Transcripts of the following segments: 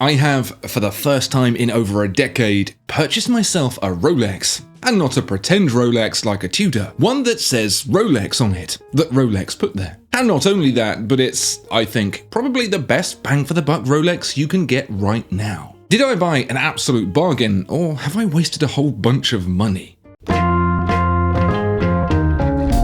I have, for the first time in over a decade, purchased myself a Rolex. And not a pretend Rolex like a Tudor, one that says Rolex on it, that Rolex put there. And not only that, but it's, I think, probably the best bang for the buck Rolex you can get right now. Did I buy an absolute bargain, or have I wasted a whole bunch of money?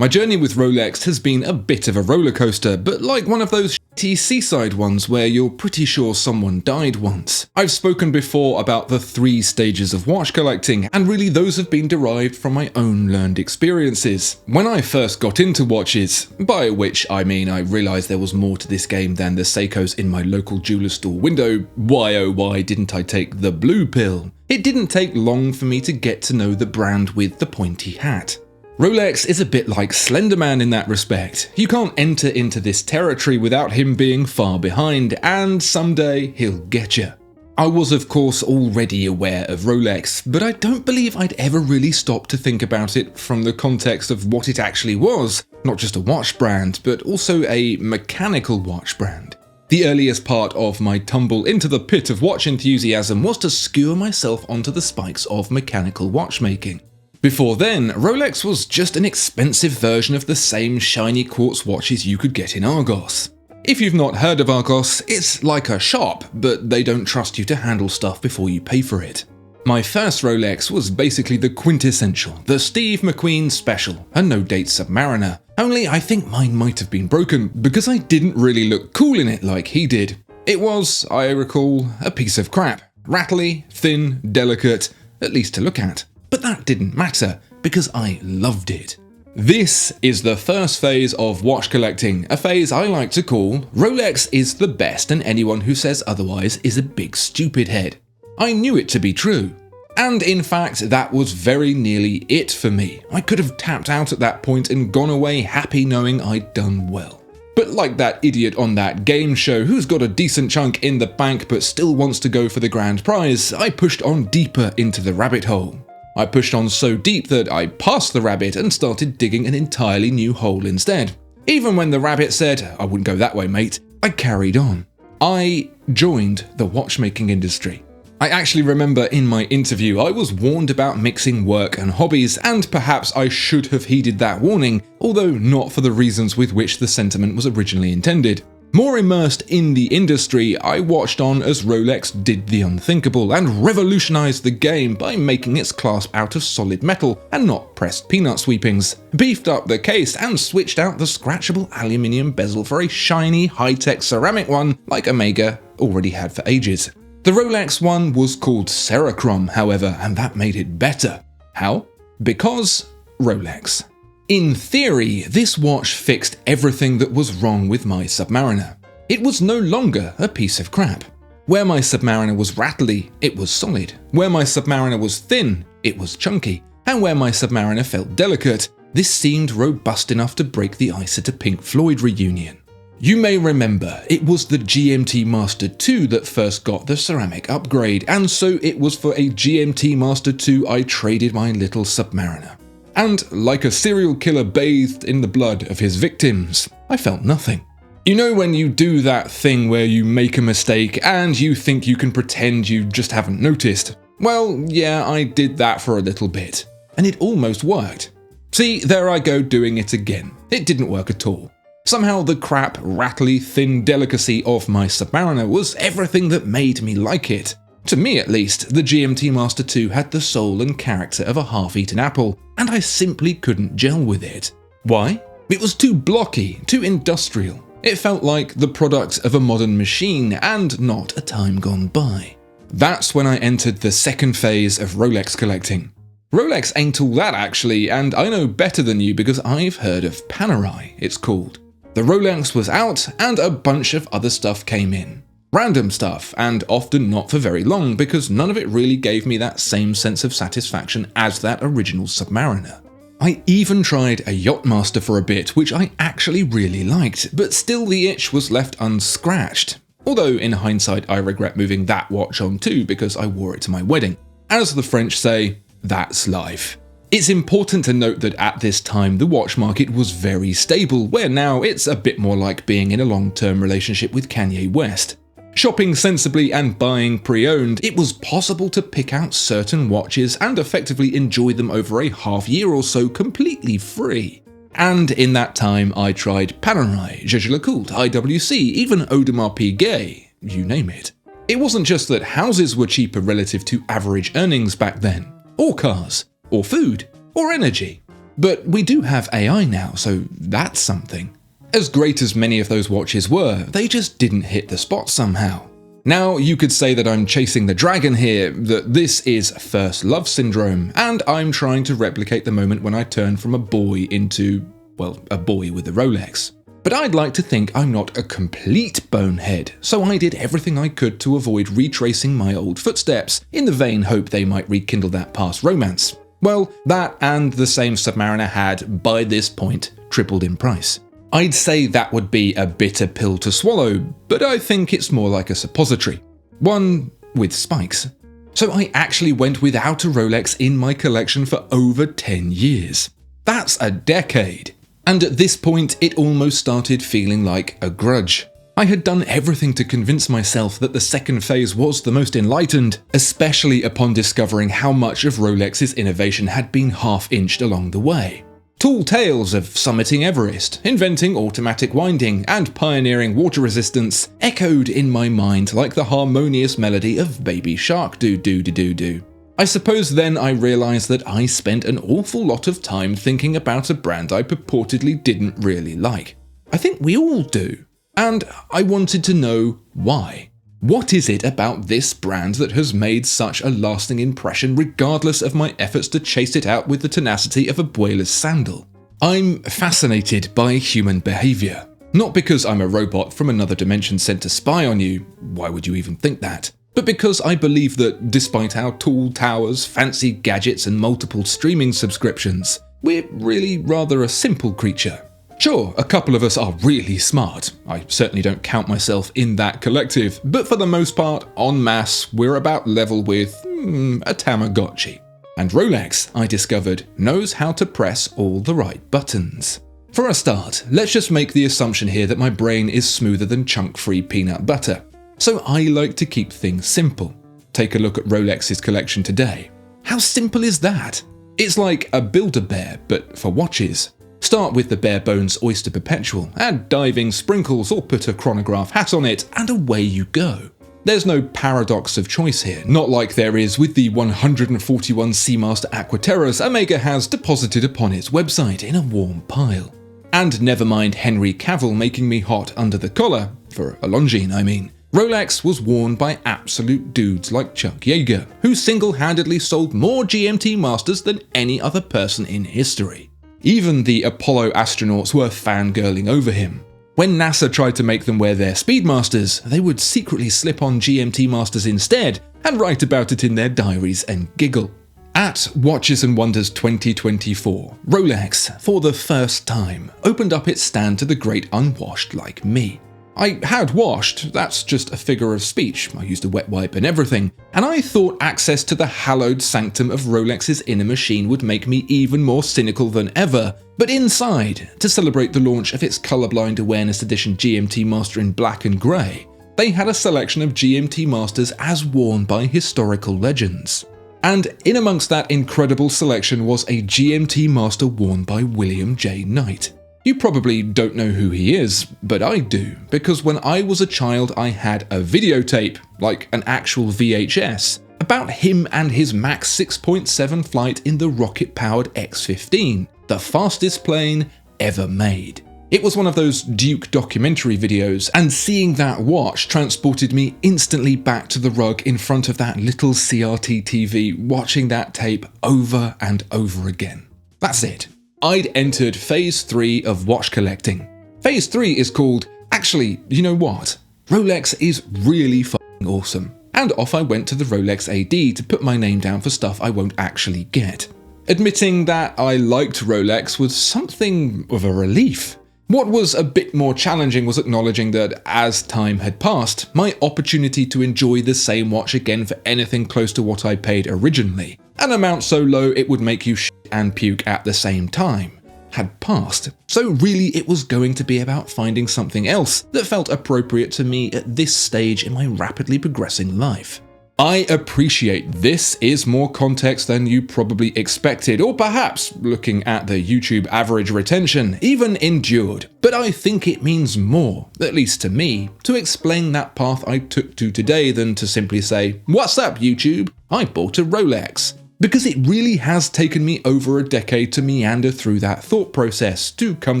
My journey with Rolex has been a bit of a roller coaster, but like one of those shitty seaside ones where you're pretty sure someone died once. I've spoken before about the 3 stages of watch collecting, and really those have been derived from my own learned experiences. When I first got into watches, by which I mean I realised there was more to this game than the Seikos in my local jeweler store window, why oh why didn't I take the blue pill? It didn't take long for me to get to know the brand with the pointy hat. Rolex is a bit like Slenderman in that respect. You can't enter into this territory without him being far behind, and someday he'll get you. I was of course already aware of Rolex, but I don't believe I'd ever really stopped to think about it from the context of what it actually was, not just a watch brand, but also a mechanical watch brand. The earliest part of my tumble into the pit of watch enthusiasm was to skewer myself onto the spikes of mechanical watchmaking. Before then, Rolex was just an expensive version of the same shiny quartz watches you could get in Argos. If you've not heard of Argos, it's like a shop, but they don't trust you to handle stuff before you pay for it. My first Rolex was basically the quintessential, the Steve McQueen Special, a no-date Submariner. Only I think mine might have been broken, because I didn't really look cool in it like he did. It was, I recall, a piece of crap. Rattly, thin, delicate, at least to look at. But that didn't matter, because I loved it. This is the first phase of watch collecting, a phase I like to call Rolex is the best and anyone who says otherwise is a big stupid head. I knew it to be true. And in fact, that was very nearly it for me. I could have tapped out at that point and gone away happy knowing I'd done well. But like that idiot on that game show who's got a decent chunk in the bank but still wants to go for the grand prize, I pushed on deeper into the rabbit hole. I pushed on so deep that I passed the rabbit and started digging an entirely new hole instead. Even when the rabbit said, "I wouldn't go that way, mate," I carried on. I joined the watchmaking industry. I actually remember in my interview I was warned about mixing work and hobbies, and perhaps I should have heeded that warning, although not for the reasons with which the sentiment was originally intended. More immersed in the industry, I watched on as Rolex did the unthinkable and revolutionized the game by making its clasp out of solid metal and not pressed peanut sweepings, beefed up the case and switched out the scratchable aluminium bezel for a shiny, high-tech ceramic one like Omega already had for ages. The Rolex one was called Cerachrom, however, and that made it better. How? Because Rolex. In theory, this watch fixed everything that was wrong with my Submariner. It was no longer a piece of crap. Where my Submariner was rattly, it was solid. Where my Submariner was thin, it was chunky. And where my Submariner felt delicate, this seemed robust enough to break the ice at a Pink Floyd reunion. You may remember, it was the GMT Master 2 that first got the ceramic upgrade, and so it was for a GMT Master 2 I traded my little Submariner. And like a serial killer bathed in the blood of his victims, I felt nothing. You know when you do that thing where you make a mistake and you think you can pretend you just haven't noticed? Well, yeah, I did that for a little bit. And it almost worked. See, there I go doing it again. It didn't work at all. Somehow the crap, rattly, thin delicacy of my Submariner was everything that made me like it. To me at least, the GMT Master 2 had the soul and character of a half-eaten apple, and I simply couldn't gel with it. Why? It was too blocky, too industrial. It felt like the product of a modern machine and not a time gone by. That's when I entered the second phase of Rolex collecting. Rolex ain't all that actually, and I know better than you because I've heard of Panerai, it's called. The Rolex was out and a bunch of other stuff came in. Random stuff, and often not for very long because none of it really gave me that same sense of satisfaction as that original Submariner. I even tried a yacht-master for a bit, which I actually really liked, but still the itch was left unscratched. Although in hindsight I regret moving that watch on too because I wore it to my wedding. As the French say, that's life. It's important to note that at this time the watch market was very stable, where now it's a bit more like being in a long-term relationship with Kanye West. Shopping sensibly and buying pre-owned, it was possible to pick out certain watches and effectively enjoy them over a half year or so completely free. And in that time I tried Panerai, Jaeger-LeCoultre, IWC, even Audemars Piguet, you name it. It wasn't just that houses were cheaper relative to average earnings back then, or cars, or food, or energy. But we do have AI now, so that's something. As great as many of those watches were, they just didn't hit the spot somehow. Now, you could say that I'm chasing the dragon here, that this is first love syndrome, and I'm trying to replicate the moment when I turned from a boy into, well, a boy with a Rolex. But I'd like to think I'm not a complete bonehead, so I did everything I could to avoid retracing my old footsteps, in the vain hope they might rekindle that past romance. Well, that and the same Submariner had, by this point, tripled in price. I'd say that would be a bitter pill to swallow, but I think it's more like a suppository. One with spikes. So I actually went without a Rolex in my collection for over 10 years. That's a decade. And at this point, it almost started feeling like a grudge. I had done everything to convince myself that the second phase was the most enlightened, especially upon discovering how much of Rolex's innovation had been half-inched along the way. Tall tales of summiting Everest, inventing automatic winding, and pioneering water resistance echoed in my mind like the harmonious melody of Baby Shark do-do-do-do-do. I suppose then I realised that I spent an awful lot of time thinking about a brand I purportedly didn't really like. I think we all do. And I wanted to know why. What is it about this brand that has made such a lasting impression regardless of my efforts to chase it out with the tenacity of a boiler's sandal? I'm fascinated by human behaviour. Not because I'm a robot from another dimension sent to spy on you, why would you even think that? But because I believe that despite our tall towers, fancy gadgets and multiple streaming subscriptions, we're really rather a simple creature. Sure, a couple of us are really smart. I certainly don't count myself in that collective, but for the most part, en masse, we're about level with a Tamagotchi. And Rolex, I discovered, knows how to press all the right buttons. For a start, let's just make the assumption here that my brain is smoother than chunk-free peanut butter. So I like to keep things simple. Take a look at Rolex's collection today. How simple is that? It's like a Build-A-Bear, but for watches. Start with the bare bones Oyster Perpetual, add diving sprinkles or put a chronograph hat on it, and away you go. There's no paradox of choice here, not like there is with the 141 Seamaster Aquaterras Omega has deposited upon its website in a warm pile. And never mind Henry Cavill making me hot under the collar, for a Longines I mean. Rolex was worn by absolute dudes like Chuck Yeager, who single-handedly sold more GMT Masters than any other person in history. Even the Apollo astronauts were fangirling over him. When NASA tried to make them wear their Speedmasters, they would secretly slip on GMT Masters instead and write about it in their diaries and giggle. At Watches and Wonders 2024, Rolex, for the first time, opened up its stand to the great unwashed like me. I had washed, that's just a figure of speech, I used a wet wipe and everything, and I thought access to the hallowed sanctum of Rolex's inner machine would make me even more cynical than ever. But inside, to celebrate the launch of its Colorblind Awareness Edition GMT Master in black and grey, they had a selection of GMT Masters as worn by historical legends. And in amongst that incredible selection was a GMT Master worn by William J. Knight. You probably don't know who he is, but I do, because when I was a child I had a videotape, like an actual VHS, about him and his Mach 6.7 flight in the rocket-powered X-15, the fastest plane ever made. It was one of those Duke documentary videos, and seeing that watch transported me instantly back to the rug in front of that little CRT TV, watching that tape over and over again. That's it. I'd entered Phase 3 of watch collecting. Phase 3 is called, actually, you know what? Rolex is really fucking awesome. And off I went to the Rolex AD to put my name down for stuff I won't actually get. Admitting that I liked Rolex was something of a relief. What was a bit more challenging was acknowledging that, as time had passed, my opportunity to enjoy the same watch again for anything close to what I paid originally, an amount so low it would make you shit and puke at the same time, had passed, so really it was going to be about finding something else that felt appropriate to me at this stage in my rapidly progressing life. I appreciate this is more context than you probably expected, or perhaps, looking at the YouTube average retention, even endured, but I think it means more, at least to me, to explain that path I took to today than to simply say, "What's up, YouTube? I bought a Rolex." Because it really has taken me over a decade to meander through that thought process to come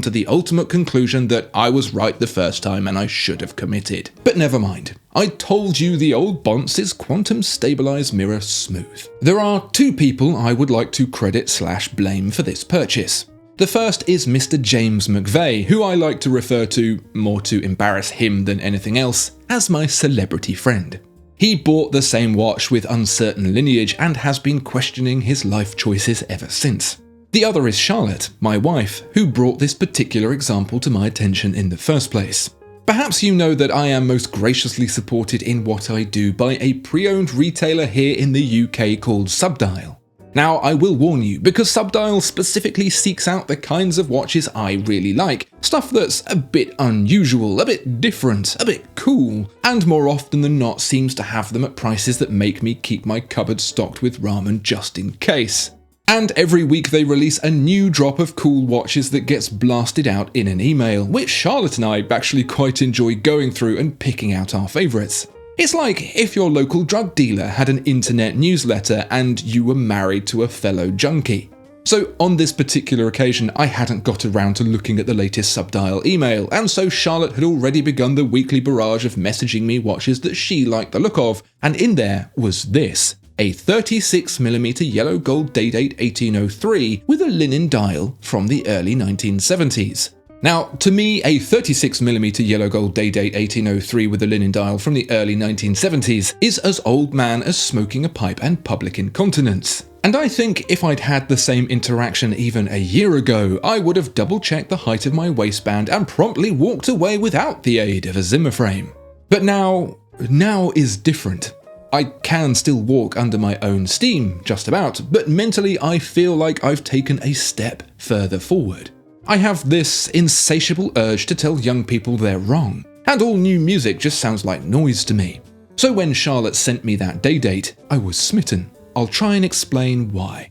to the ultimate conclusion that I was right the first time and I should have committed. But never mind. I told you the old Bonce is quantum stabilized mirror smooth. There are two people I would like to credit/blame for this purchase. The first is Mr. James McVeigh, who I like to refer to, more to embarrass him than anything else, as my celebrity friend. He bought the same watch with uncertain lineage and has been questioning his life choices ever since. The other is Charlotte, my wife, who brought this particular example to my attention in the first place. Perhaps you know that I am most graciously supported in what I do by a pre-owned retailer here in the UK called Subdial. Now, I will warn you, because Subdial specifically seeks out the kinds of watches I really like, stuff that's a bit unusual, a bit different, a bit cool, and more often than not seems to have them at prices that make me keep my cupboard stocked with ramen just in case. And every week they release a new drop of cool watches that gets blasted out in an email, which Charlotte and I actually quite enjoy going through and picking out our favourites. It's like if your local drug dealer had an internet newsletter and you were married to a fellow junkie. So on this particular occasion, I hadn't got around to looking at the latest Subdial email, and so Charlotte had already begun the weekly barrage of messaging me watches that she liked the look of, and in there was this. A 36mm yellow gold Day-Date 1803 with a linen dial from the early 1970s. Now, to me, a 36mm yellow gold Day-Date 1803 with a linen dial from the early 1970s is as old man as smoking a pipe and public incontinence. And I think if I'd had the same interaction even a year ago, I would have double-checked the height of my waistband and promptly walked away without the aid of a Zimmer frame. But now is different. I can still walk under my own steam, just about, but mentally I feel like I've taken a step further forward. I have this insatiable urge to tell young people they're wrong, and all new music just sounds like noise to me. So when Charlotte sent me that Day-Date, I was smitten. I'll try and explain why.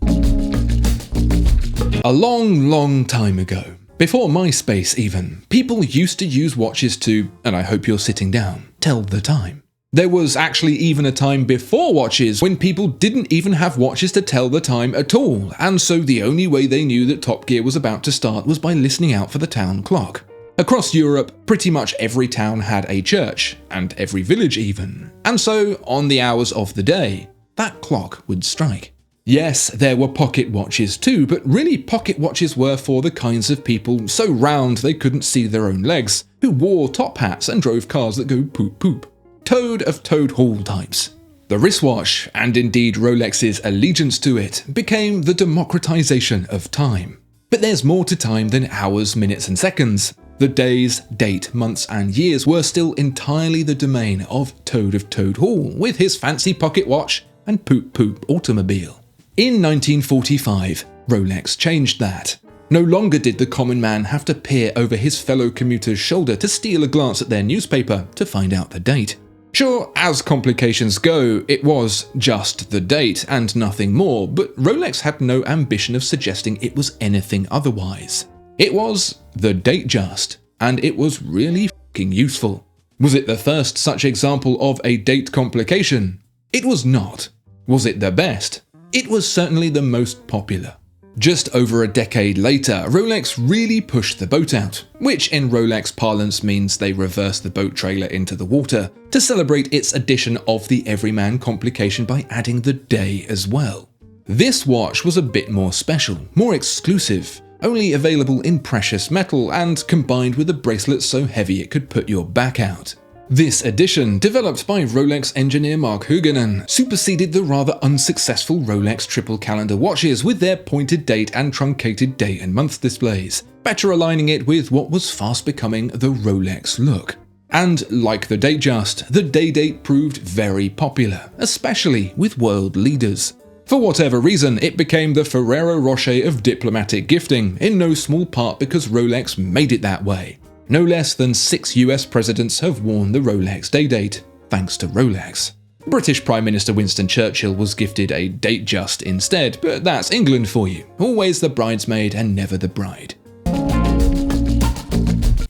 A long time ago, before MySpace even, people used to use watches to, and I hope you're sitting down, tell the time. There was actually even a time before watches when people didn't even have watches to tell the time at all, and so the only way they knew that Top Gear was about to start was by listening out for the town clock. Across Europe, pretty much every town had a church, and every village even, and so on the hours of the day, that clock would strike. Yes, there were pocket watches too, but really pocket watches were for the kinds of people so round they couldn't see their own legs, who wore top hats and drove cars that go poop poop. Toad of Toad Hall types. The wristwatch, and indeed Rolex's allegiance to it, became the democratization of time. But there's more to time than hours, minutes and seconds. The days, date, months and years were still entirely the domain of Toad of Toad Hall, with his fancy pocket watch and poop poop automobile. In 1945, Rolex changed that. No longer did the common man have to peer over his fellow commuter's shoulder to steal a glance at their newspaper to find out the date. Sure, as complications go, it was just the date and nothing more, but Rolex had no ambition of suggesting it was anything otherwise. It was the date just, and it was really f***ing useful. Was it the first such example of a date complication? It was not. Was it the best? It was certainly the most popular. Just over a decade later, Rolex really pushed the boat out, which in Rolex parlance means they reversed the boat trailer into the water, to celebrate its addition of the everyman complication by adding the day as well. This watch was a bit more special, more exclusive, only available in precious metal and combined with a bracelet so heavy it could put your back out. This edition, developed by Rolex engineer Mark Huguenin, superseded the rather unsuccessful Rolex triple calendar watches with their pointed date and truncated day and month displays, better aligning it with what was fast becoming the Rolex look. And like the Datejust, the Day-Date proved very popular, especially with world leaders. For whatever reason, it became the Ferrero Rocher of diplomatic gifting, in no small part because Rolex made it that way. No less than 6 US presidents have worn the Rolex Day-Date, thanks to Rolex. British Prime Minister Winston Churchill was gifted a Datejust instead, but that's England for you. Always the bridesmaid and never the bride.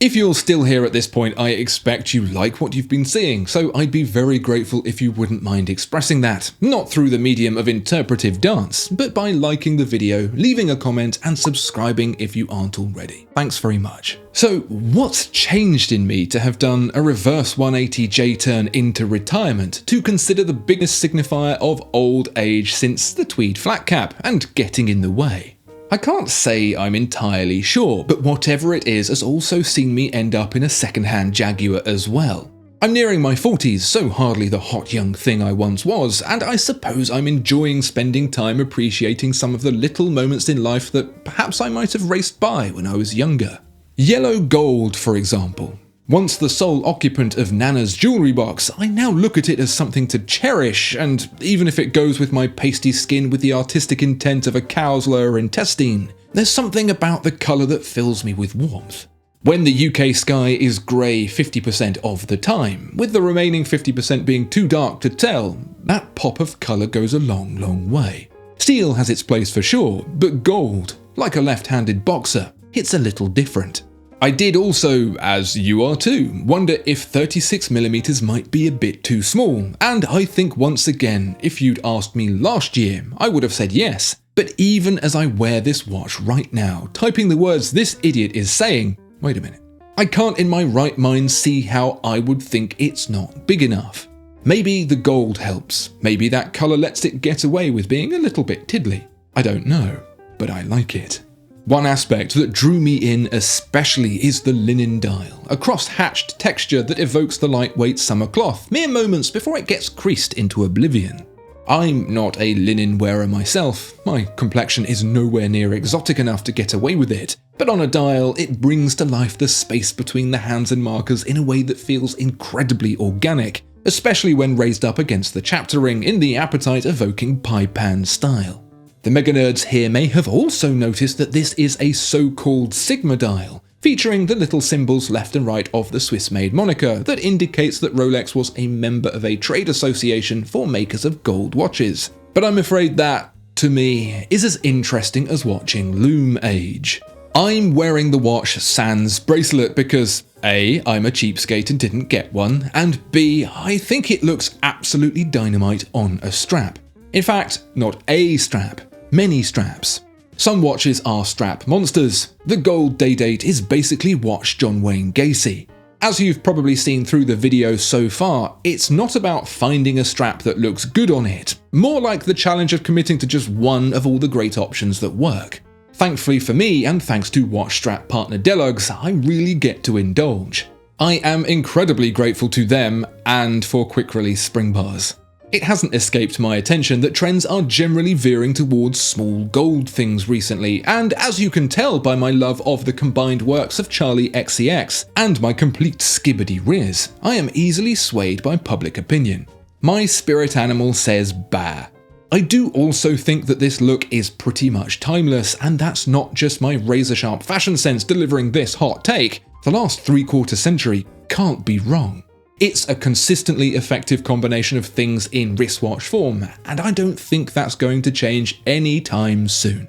If you're still here at this point, I expect you like what you've been seeing, so I'd be very grateful if you wouldn't mind expressing that. Not through the medium of interpretive dance, but by liking the video, leaving a comment, and subscribing if you aren't already. Thanks very much. So, what's changed in me to have done a reverse 180 J-turn into retirement to consider the biggest signifier of old age since the tweed flat cap and getting in the way? I can't say I'm entirely sure, but whatever it is has also seen me end up in a second-hand Jaguar as well. I'm nearing my 40s, so hardly the hot young thing I once was, and I suppose I'm enjoying spending time appreciating some of the little moments in life that perhaps I might have raced by when I was younger. Yellow gold, for example. Once the sole occupant of Nana's jewellery box, I now look at it as something to cherish, and even if it goes with my pasty skin with the artistic intent of a cow's lower intestine, there's something about the colour that fills me with warmth. When the UK sky is grey 50% of the time, with the remaining 50% being too dark to tell, that pop of colour goes a long, long way. Steel has its place for sure, but gold, like a left-handed boxer, hits a little different. I did also, as you are too, wonder if 36mm might be a bit too small, and I think once again, if you'd asked me last year, I would have said yes. But even as I wear this watch right now, typing the words this idiot is saying, wait a minute, I can't in my right mind see how I would think it's not big enough. Maybe the gold helps, maybe that colour lets it get away with being a little bit tiddly. I don't know, but I like it. One aspect that drew me in especially is the linen dial, a cross-hatched texture that evokes the lightweight summer cloth mere moments before it gets creased into oblivion. I'm not a linen wearer myself, my complexion is nowhere near exotic enough to get away with it, but on a dial it brings to life the space between the hands and markers in a way that feels incredibly organic, especially when raised up against the chapter ring in the appetite-evoking pie pan style. The mega nerds here may have also noticed that this is a so-called Sigma dial, featuring the little symbols left and right of the Swiss-made moniker that indicates that Rolex was a member of a trade association for makers of gold watches. But I'm afraid that, to me, is as interesting as watching loom age. I'm wearing the watch sans bracelet because A, I'm a cheapskate and didn't get one, and B, I think it looks absolutely dynamite on a strap. In fact, not a strap. Many straps. Some watches are strap monsters. The gold Day-Date is basically watch John Wayne Gacy. As you've probably seen through the video so far, it's not about finding a strap that looks good on it, more like the challenge of committing to just one of all the great options that work. Thankfully for me, and thanks to watch strap partner Deluxe, I really get to indulge. I am incredibly grateful to them and for quick release spring bars. It hasn't escaped my attention that trends are generally veering towards small gold things recently, and as you can tell by my love of the combined works of Charlie XCX and my complete skibbity riz, I am easily swayed by public opinion. My spirit animal says bah. I do also think that this look is pretty much timeless, and that's not just my razor-sharp fashion sense delivering this hot take. The last three-quarter century can't be wrong. It's a consistently effective combination of things in wristwatch form, and I don't think that's going to change anytime soon.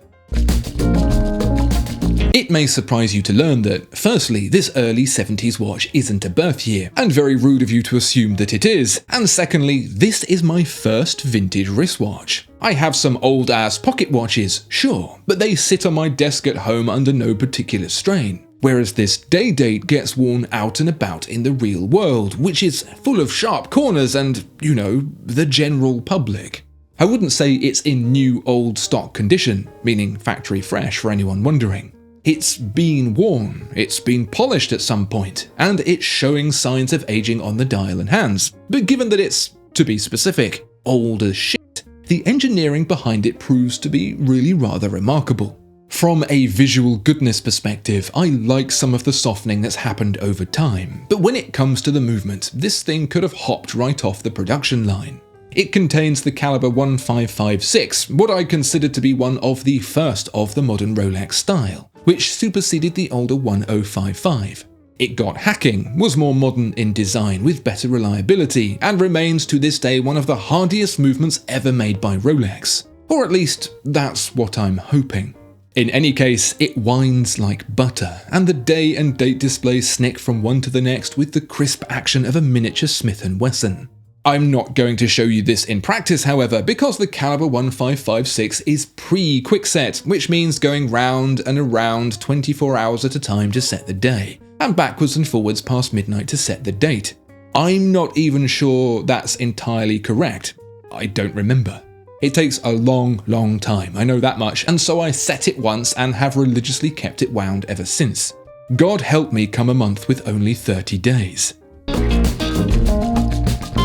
It may surprise you to learn that, firstly, this early 70s watch isn't a birth year, and very rude of you to assume that it is, and secondly, this is my first vintage wristwatch. I have some old-ass pocket watches, sure, but they sit on my desk at home under no particular strain. Whereas this Day-Date gets worn out and about in the real world, which is full of sharp corners and, you know, the general public. I wouldn't say it's in new old stock condition, meaning factory fresh for anyone wondering. It's been worn, it's been polished at some point, and it's showing signs of aging on the dial and hands. But given that it's, to be specific, old as shit, the engineering behind it proves to be really rather remarkable. From a visual goodness perspective, I like some of the softening that's happened over time, but when it comes to the movement, this thing could have hopped right off the production line. It contains the caliber 1556, what I consider to be one of the first of the modern Rolex style, which superseded the older 1055. It got hacking, was more modern in design with better reliability, and remains to this day one of the hardiest movements ever made by Rolex. Or at least, that's what I'm hoping. In any case, it winds like butter, and the day and date displays snick from one to the next with the crisp action of a miniature Smith & Wesson. I'm not going to show you this in practice, however, because the caliber 1556 is pre-quickset, which means going round and around 24 hours at a time to set the day, and backwards and forwards past midnight to set the date. I'm not even sure that's entirely correct. I don't remember. It takes a long time, I know that much, and so I set it once and have religiously kept it wound ever since. God help me come a month with only 30 days.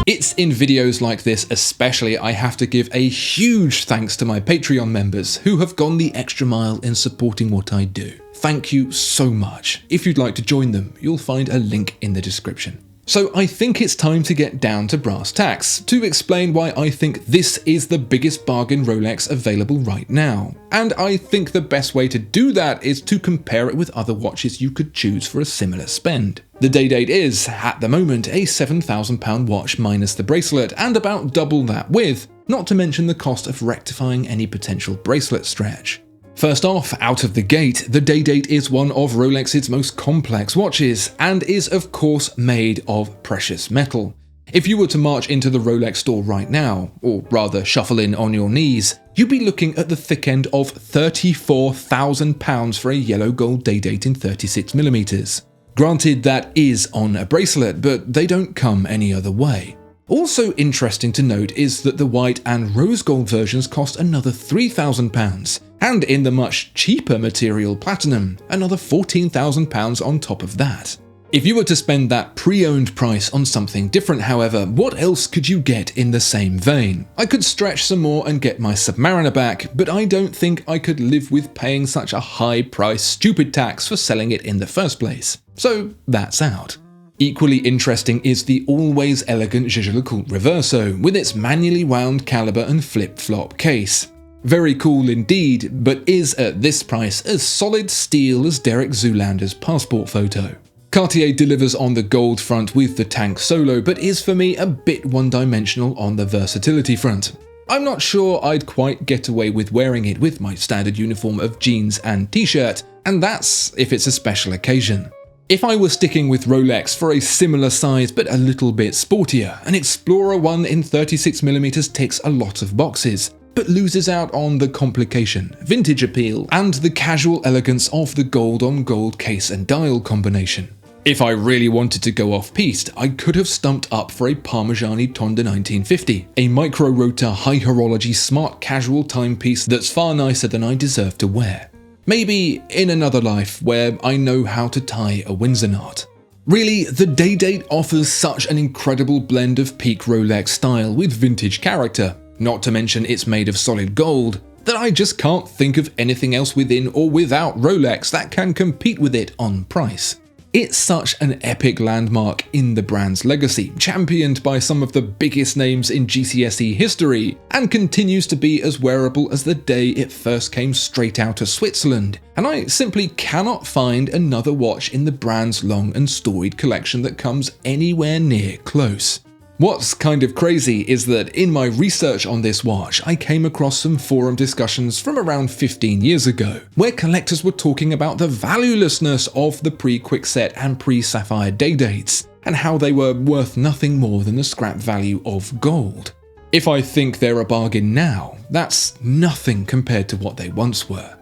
It's in videos like this especially I have to give a huge thanks to my Patreon members who have gone the extra mile in supporting what I do. Thank you so much. If you'd like to join them, you'll find a link in the description. So I think it's time to get down to brass tacks to explain why I think this is the biggest bargain Rolex available right now. And I think the best way to do that is to compare it with other watches you could choose for a similar spend. The Day-Date is, at the moment, a £7,000 watch minus the bracelet and about double that width, not to mention the cost of rectifying any potential bracelet stretch. First off, out of the gate, the Day-Date is one of Rolex's most complex watches, and is of course made of precious metal. If you were to march into the Rolex store right now, or rather shuffle in on your knees, you'd be looking at the thick end of £34,000 for a yellow gold Day-Date in 36mm. Granted, that is on a bracelet, but they don't come any other way. Also interesting to note is that the white and rose gold versions cost another £3,000, and in the much cheaper material platinum, another £14,000 on top of that. If you were to spend that pre-owned price on something different, however, what else could you get in the same vein? I could stretch some more and get my Submariner back, but I don't think I could live with paying such a high price stupid tax for selling it in the first place. So that's out. Equally interesting is the always elegant Jaeger-LeCoultre Reverso, with its manually wound caliber and flip-flop case. Very cool indeed, but is at this price as solid steel as Derek Zoolander's passport photo. Cartier delivers on the gold front with the Tank Solo, but is for me a bit one-dimensional on the versatility front. I'm not sure I'd quite get away with wearing it with my standard uniform of jeans and t-shirt, and that's if it's a special occasion. If I were sticking with Rolex for a similar size but a little bit sportier, an Explorer 1 in 36mm ticks a lot of boxes, but loses out on the complication, vintage appeal, and the casual elegance of the gold-on-gold case and dial combination. If I really wanted to go off-piste, I could have stumped up for a Parmigiani Tonda 1950, a micro-rotor high horology smart casual timepiece that's far nicer than I deserve to wear. Maybe in another life where I know how to tie a Windsor knot. Really, the Day-Date offers such an incredible blend of peak Rolex style with vintage character, not to mention it's made of solid gold, that I just can't think of anything else within or without Rolex that can compete with it on price. It's such an epic landmark in the brand's legacy, championed by some of the biggest names in GCSE history, and continues to be as wearable as the day it first came straight out of Switzerland, and I simply cannot find another watch in the brand's long and storied collection that comes anywhere near close. What's kind of crazy is that in my research on this watch, I came across some forum discussions from around 15 years ago, where collectors were talking about the valuelessness of the pre-Quickset and pre-Sapphire Day-Dates, and how they were worth nothing more than the scrap value of gold. If I think they're a bargain now, that's nothing compared to what they once were.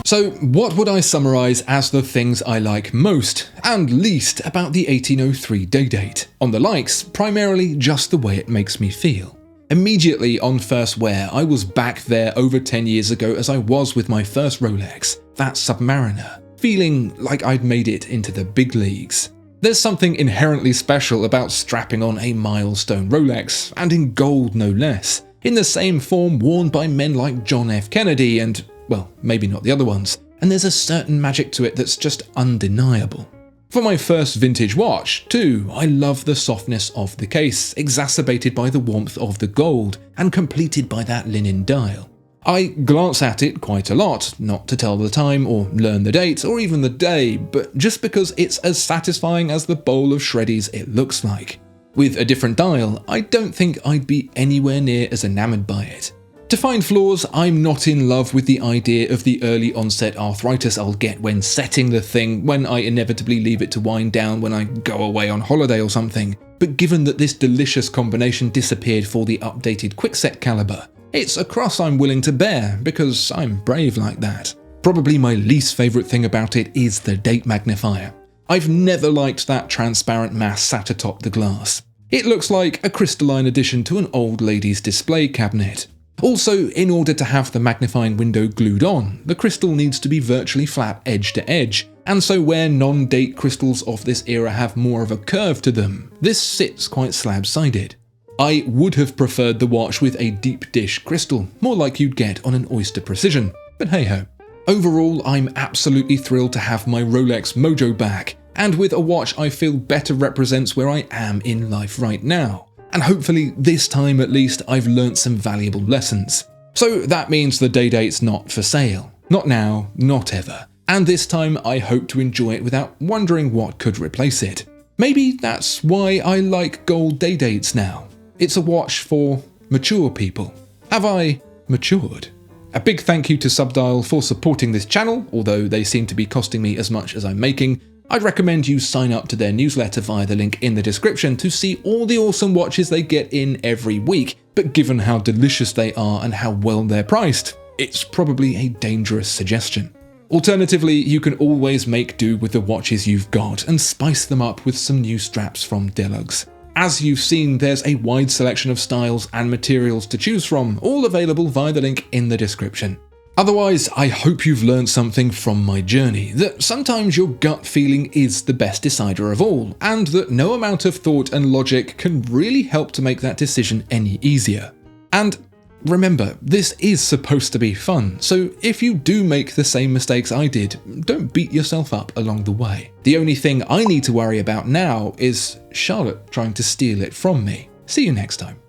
So what would I summarise as the things I like most and least about the 1803 Day-Date? On the likes, primarily just the way it makes me feel. Immediately on first wear, I was back there over 10 years ago as I was with my first Rolex, that Submariner, feeling like I'd made it into the big leagues. There's something inherently special about strapping on a milestone Rolex, and in gold no less, in the same form worn by men like John F. Kennedy and, well, maybe not the other ones, and there's a certain magic to it that's just undeniable. For my first vintage watch, too, I love the softness of the case, exacerbated by the warmth of the gold, and completed by that linen dial. I glance at it quite a lot, not to tell the time or learn the date or even the day, but just because it's as satisfying as the bowl of shreddies it looks like. With a different dial, I don't think I'd be anywhere near as enamored by it. To find flaws, I'm not in love with the idea of the early onset arthritis I'll get when setting the thing when I inevitably leave it to wind down when I go away on holiday or something, but given that this delicious combination disappeared for the updated quickset caliber, it's a cross I'm willing to bear because I'm brave like that. Probably my least favourite thing about it is the date magnifier. I've never liked that transparent mass sat atop the glass. It looks like a crystalline addition to an old lady's display cabinet. Also, in order to have the magnifying window glued on, the crystal needs to be virtually flat edge to edge, and so where non-date crystals of this era have more of a curve to them, this sits quite slab-sided. I would have preferred the watch with a deep dish crystal, more like you'd get on an Oyster Precision, but hey-ho. Overall, I'm absolutely thrilled to have my Rolex Mojo back, and with a watch I feel better represents where I am in life right now. And hopefully this time at least I've learnt some valuable lessons. So that means the Day-Date's not for sale. Not now, not ever. And this time I hope to enjoy it without wondering what could replace it. Maybe that's why I like gold Day-Dates now. It's a watch for mature people. Have I matured? A big thank you to Subdial for supporting this channel, although they seem to be costing me as much as I'm making. I'd recommend you sign up to their newsletter via the link in the description to see all the awesome watches they get in every week, but given how delicious they are and how well they're priced, it's probably a dangerous suggestion. Alternatively, you can always make do with the watches you've got and spice them up with some new straps from Deluxe. As you've seen, there's a wide selection of styles and materials to choose from, all available via the link in the description. Otherwise, I hope you've learned something from my journey, that sometimes your gut feeling is the best decider of all, and that no amount of thought and logic can really help to make that decision any easier. And remember, this is supposed to be fun, so if you do make the same mistakes I did, don't beat yourself up along the way. The only thing I need to worry about now is Charlotte trying to steal it from me. See you next time.